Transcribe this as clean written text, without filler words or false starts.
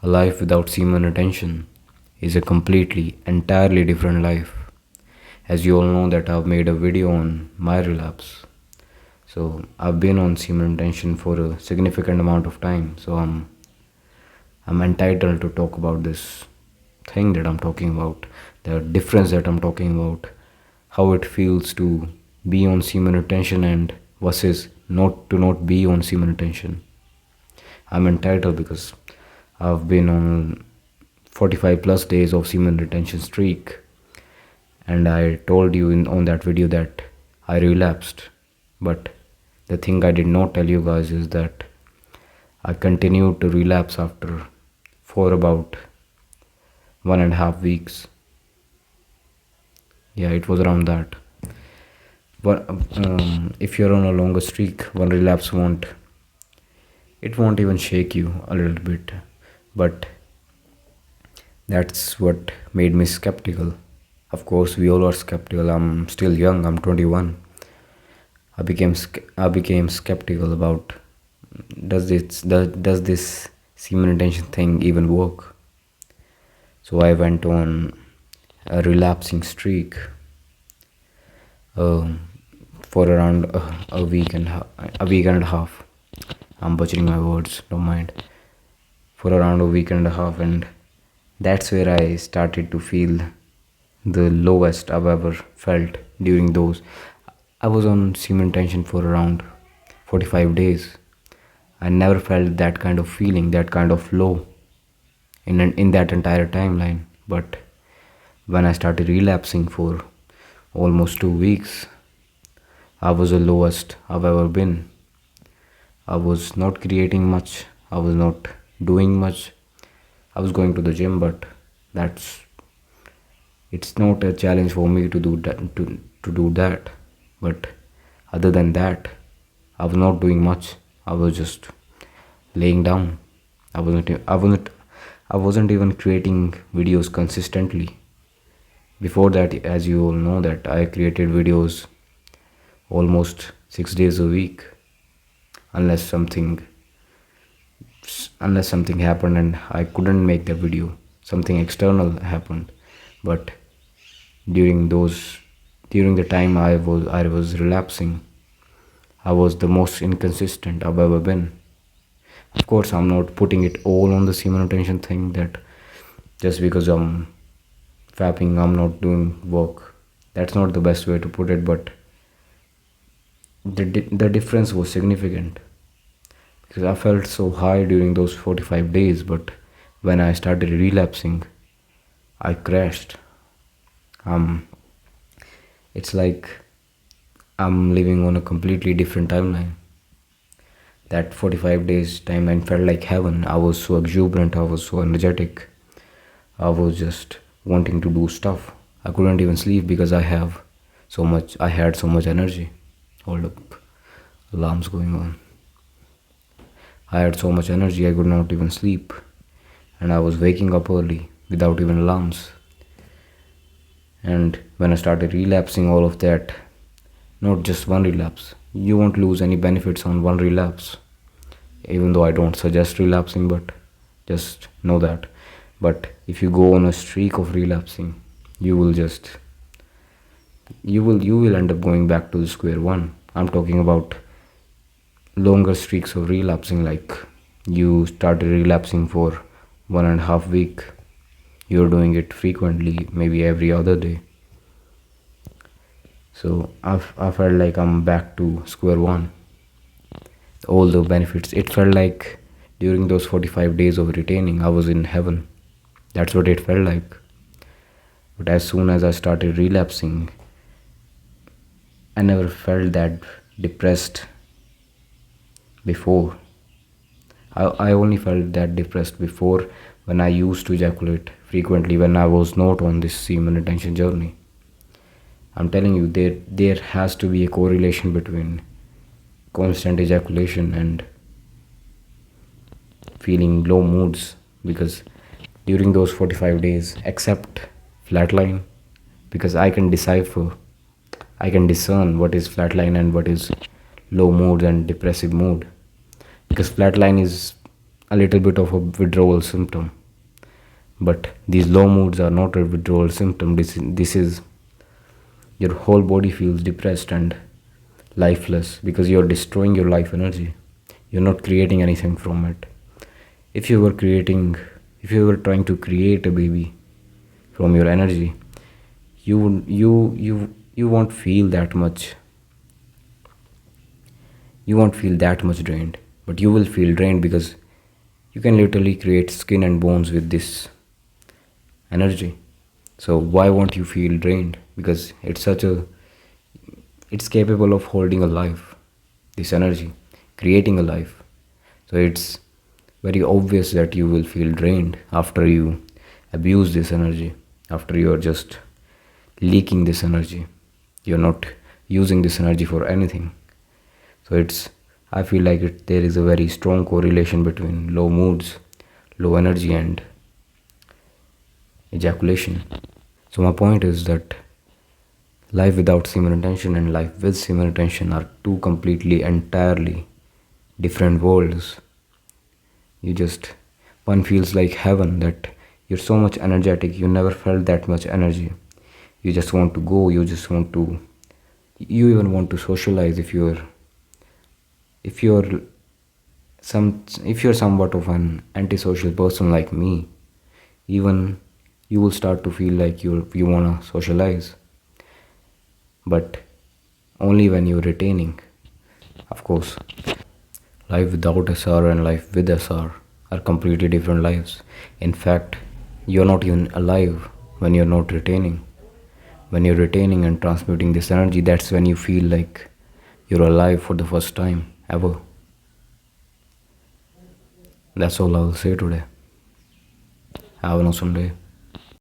A life without semen retention is a entirely different life. As you all know that I've made a video on my relapse. So I've been on semen retention for a significant amount of time. So I'm entitled to talk about this thing that I'm talking about, the difference that I'm talking about, how it feels to be on semen retention and versus not be on semen retention. I'm entitled because I've been on 45 plus days of semen retention streak, and I told you on that video that I relapsed. But the thing I did not tell you guys is that I continued to relapse for about 1.5 weeks. Yeah, it was around that. But if you're on a longer streak, one relapse won't even shake you a little bit. But that's what made me skeptical. Of course, we all are skeptical. I'm still young. I'm 21. I became skeptical about does this semen retention thing even work? So I went on a relapsing streak for around a week and a half. I'm butchering my words, don't mind. For around a week and a half, and that's where I started to feel the lowest I've ever felt during those. I was on semen tension for around 45 days. I never felt that kind of feeling, that kind of low in that entire timeline. But when I started relapsing for almost 2 weeks, I was the lowest I've ever been. I was not creating much. I was not doing much. I was going to the gym, but that's it's not a challenge for me to do that. To do that. But other than that, I was not doing much. I was just laying down. I wasn't even creating videos consistently. Before that, as you all know, that I created videos almost 6 days a week, unless something happened and I couldn't make the video. Something external happened. But during the time I was relapsing, I was the most inconsistent I've ever been. Of course, I'm not putting it all on the semen retention thing, that just because I'm fapping, I'm not doing work. That's not the best way to put it, but the difference was significant because I felt so high during those 45 days, but when I started relapsing, I crashed. It's like I'm living on a completely different timeline. That 45 days timeline felt like heaven. I was so exuberant, I was so energetic. I was just wanting to do stuff. I couldn't even sleep because I had so much energy. Hold up, alarms going on. I had so much energy I could not even sleep, and I was waking up early without even alarms. And when I started relapsing, all of that, not just one relapse, you won't lose any benefits on one relapse, even though I don't suggest relapsing, but just know that. But if you go on a streak of relapsing, you will end up going back to the square one. I'm talking about longer streaks of relapsing, like you started relapsing for 1.5 week, you're doing it frequently, maybe every other day. So I felt like I'm back to square one. All the benefits, it felt like during those 45 days of retaining, I was in heaven. That's what it felt like. But as soon as I started relapsing, I never felt that depressed before. I only felt that depressed before when I used to ejaculate frequently when I was not on this semen retention journey. I'm telling you, there has to be a correlation between constant ejaculation and feeling low moods, because during those 45 days, except flatline, because I can discern what is flatline and what is low mood and depressive mood, because flatline is a little bit of a withdrawal symptom. But these low moods are not a withdrawal symptom. This is your whole body feels depressed and lifeless because you're destroying your life energy. You're not creating anything from it. If you were creating, if you were trying to create a baby from your energy, you won't feel that much. You won't feel that much drained, but you will feel drained because you can literally create skin and bones with this energy. So why won't you feel drained? Because it's capable of holding a life, this energy, creating a life. So it's very obvious that you will feel drained after you abuse this energy, after you are just leaking this energy. You're not using this energy for anything. So I feel like there is a very strong correlation between low moods, low energy, and ejaculation. So my point is that life without semen retention and life with semen retention are two completely, entirely different worlds. You just, one feels like heaven, that you're so much energetic, you never felt that much energy. You just want to go, you even want to socialize if you're if you're somewhat of an antisocial person like me. Even you will start to feel like you want to socialize, but only when you're retaining. Of course, life without SR and life with SR are completely different lives. In fact, you're not even alive when you're not retaining. When you're retaining and transmuting this energy, that's when you feel like you're alive for the first time ever. That's all I'll say today. Have an awesome day.